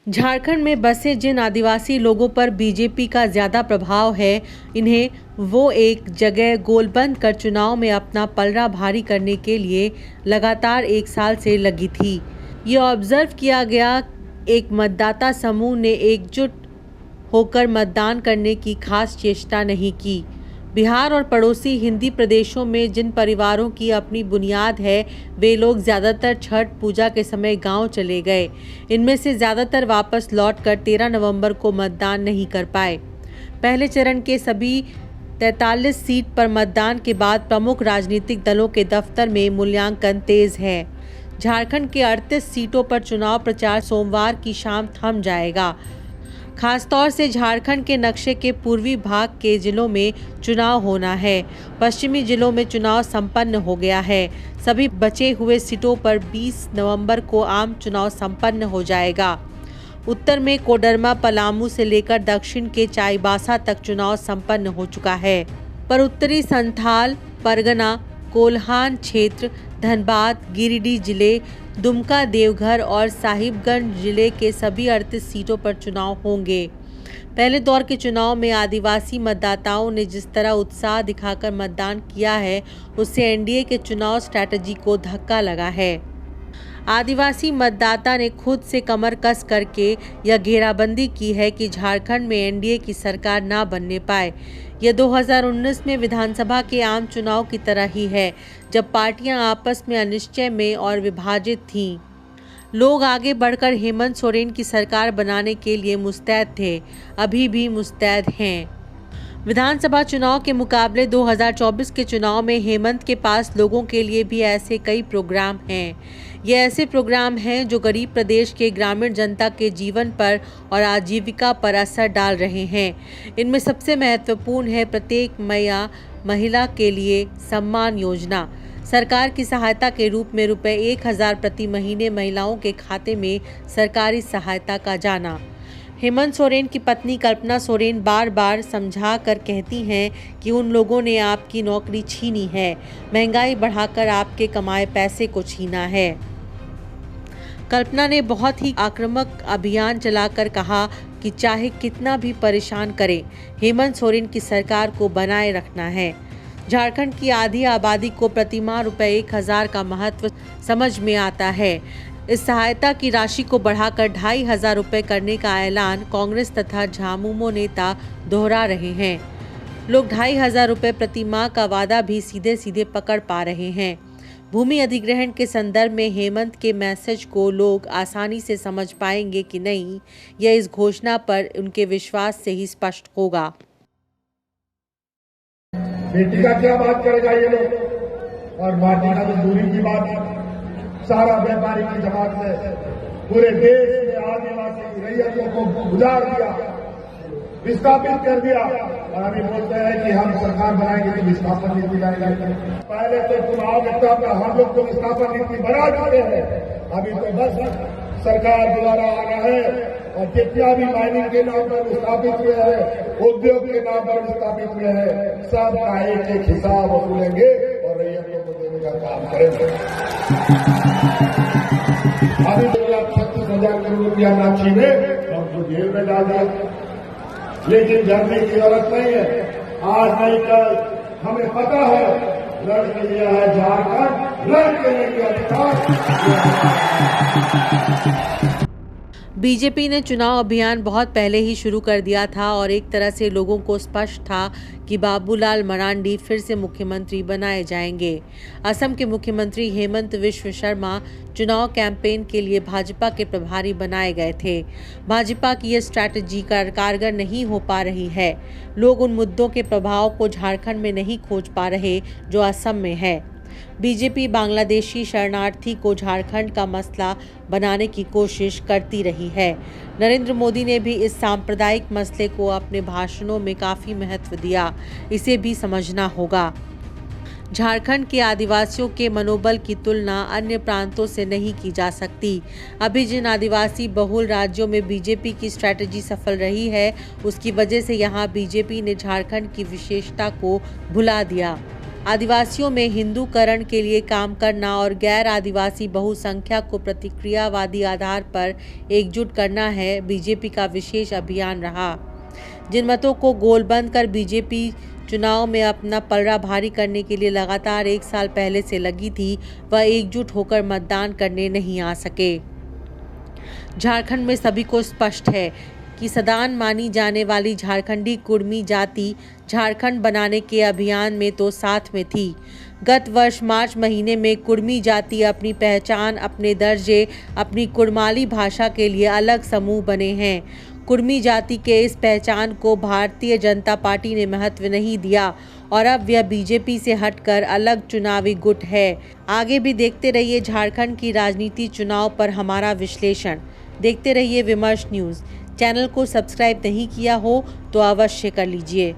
झारखंड में बसे जिन आदिवासी लोगों पर बीजेपी का ज्यादा प्रभाव है, इन्हें वो एक जगह गोलबंद कर चुनाव में अपना पलड़ा भारी करने के लिए लगातार 1 साल से लगी थी। ये ऑब्जर्व किया गया, एक मतदाता समूह ने एकजुट होकर मतदान करने की खास चेष्टा नहीं की। बिहार और पड़ोसी हिंदी प्रदेशों में जिन परिवारों की अपनी बुनियाद है, वे लोग ज़्यादातर छठ पूजा के समय गांव चले गए। इनमें से ज़्यादातर वापस लौटकर 13 नवंबर को मतदान नहीं कर पाए। पहले चरण के सभी 43 सीट पर मतदान के बाद प्रमुख राजनीतिक दलों के दफ्तर में मूल्यांकन तेज है। झारखंड के 38 सीटों पर चुनाव प्रचार सोमवार की शाम थम जाएगा। खासतौर से झारखंड के नक्शे के पूर्वी भाग के जिलों में चुनाव होना है। पश्चिमी जिलों में चुनाव संपन्न हो गया है। सभी बचे हुए सीटों पर 20 नवंबर को आम चुनाव संपन्न हो जाएगा। उत्तर में कोडरमा, पलामू से लेकर दक्षिण के चाईबासा तक चुनाव संपन्न हो चुका है, पर उत्तरी संथाल परगना, कोल्हान क्षेत्र, धनबाद, गिरिडीह जिले, दुमका, देवघर और साहिबगंज जिले के सभी 38 सीटों पर चुनाव होंगे। पहले दौर के चुनाव में आदिवासी मतदाताओं ने जिस तरह उत्साह दिखाकर मतदान किया है, उससे एनडीए के चुनाव स्ट्रैटेजी को धक्का लगा है। आदिवासी मतदाता ने खुद से कमर कस करके यह घेराबंदी की है कि झारखंड में एनडीए की सरकार ना बनने पाए। यह 2019 में विधानसभा के आम चुनाव की तरह ही है, जब पार्टियां आपस में अनिश्चय में और विभाजित थीं। लोग आगे बढ़कर हेमंत सोरेन की सरकार बनाने के लिए मुस्तैद थे, अभी भी मुस्तैद हैं। विधानसभा चुनाव के मुकाबले 2024 के चुनाव में हेमंत के पास लोगों के लिए भी ऐसे कई प्रोग्राम हैं। ये ऐसे प्रोग्राम हैं जो गरीब प्रदेश के ग्रामीण जनता के जीवन पर और आजीविका पर असर डाल रहे हैं। इनमें सबसे महत्वपूर्ण है प्रत्येक महिला के लिए सम्मान योजना। सरकार की सहायता के रूप में रुपए 1000 प्रति महीने महिलाओं के खाते में सरकारी सहायता का जाना। हेमंत सोरेन की पत्नी कल्पना सोरेन बार बार समझा कर कहती हैं कि उन लोगों ने आपकी नौकरी छीनी है, महंगाई बढ़ाकर आपके कमाए पैसे को छीना है। कल्पना ने बहुत ही आक्रामक अभियान चलाकर कहा कि चाहे कितना भी परेशान करे, हेमंत सोरेन की सरकार को बनाए रखना है। झारखंड की आधी आबादी को प्रतिमाह रुपए 1000 का महत्व समझ में आता है। इस सहायता की राशि को बढ़ाकर 2500 रुपये करने का ऐलान कांग्रेस तथा झामुमो नेता दोहरा रहे हैं। लोग 2500 रुपये प्रति माह का वादा भी सीधे सीधे पकड़ पा रहे हैं। भूमि अधिग्रहण के संदर्भ में हेमंत के मैसेज को लोग आसानी से समझ पाएंगे कि नहीं, यह इस घोषणा पर उनके विश्वास से ही स्पष्ट होगा। बेटी का क्या बात करेगा ये लोग, और माटी का तो दूरी की बात है। सारा व्यापारी की जमात ने पूरे देश में आदिवासी रैयतों को उजाड़ दिया, विस्थापित कर दिया, और अभी बोलते हैं कि हम सरकार बनाएंगे तो विस्थापन नीति लाएंगे। पहले तो चुनाव के तहत हम लोग तो विस्थापन नीति बना चुके हैं, अभी तो बस सरकार द्वारा आना है, और जितना भी माइनिंग के नाम पर विस्थापित हुए हैं, उद्योग के नाम पर विस्थापित हुए हैं, सब का एक हिसाब वसूलेंगे और रैयतों को देने का काम करेंगे। अभी 2,36,000 करोड़ रुपया ना छीने तो हमको जेल में डाल दिया, लेकिन डरने की जरूरत नहीं है। आज नहीं कल हमें पता है, लड़ के लिया है झारखंड, लड़ के लेंगे अधिकार। बीजेपी ने चुनाव अभियान बहुत पहले ही शुरू कर दिया था और एक तरह से लोगों को स्पष्ट था कि बाबूलाल मरांडी फिर से मुख्यमंत्री बनाए जाएंगे। असम के मुख्यमंत्री हेमंत विश्व शर्मा चुनाव कैंपेन के लिए भाजपा के प्रभारी बनाए गए थे। भाजपा की यह स्ट्रैटेजी कारगर नहीं हो पा रही है। लोग उन मुद्दों के प्रभाव को झारखंड में नहीं खोज पा रहे जो असम में है। बीजेपी बांग्लादेशी शरणार्थी को झारखंड का मसला बनाने की कोशिश करती रही है। नरेंद्र मोदी ने भी इस सांप्रदायिक मसले को अपने भाषणों में काफी महत्व दिया, इसे भी समझना होगा। झारखंड के आदिवासियों के मनोबल की तुलना अन्य प्रांतों से नहीं की जा सकती। अभी जिन आदिवासी बहुल राज्यों में बीजेपी की स्ट्रैटेजी सफल रही है, उसकी वजह से यहाँ बीजेपी ने झारखंड की विशेषता को भुला दिया। आदिवासियों में हिंदूकरण के लिए काम करना और गैर आदिवासी बहुसंख्यक को प्रतिक्रियावादी आधार पर एकजुट करना है बीजेपी का विशेष अभियान रहा। जिन मतों को गोलबंद कर बीजेपी चुनाव में अपना पलड़ा भारी करने के लिए लगातार 1 साल पहले से लगी थी, वह एकजुट होकर मतदान करने नहीं आ सके। झारखंड में सभी को स्पष्ट है कि सदान मानी जाने वाली झारखंडी कुर्मी जाति झारखंड बनाने के अभियान में तो साथ में थी। गत वर्ष मार्च महीने में कुर्मी जाति अपनी पहचान, अपने दर्जे, अपनी कुड़माली भाषा के लिए अलग समूह बने हैं। कुर्मी जाति के इस पहचान को भारतीय जनता पार्टी ने महत्व नहीं दिया और अब यह बीजेपी से हटकर अलग चुनावी गुट है। आगे भी देखते रहिए झारखंड की राजनीति, चुनाव पर हमारा विश्लेषण। देखते रहिए विमर्श न्यूज़। चैनल को सब्सक्राइब नहीं किया हो तो अवश्य कर लीजिए।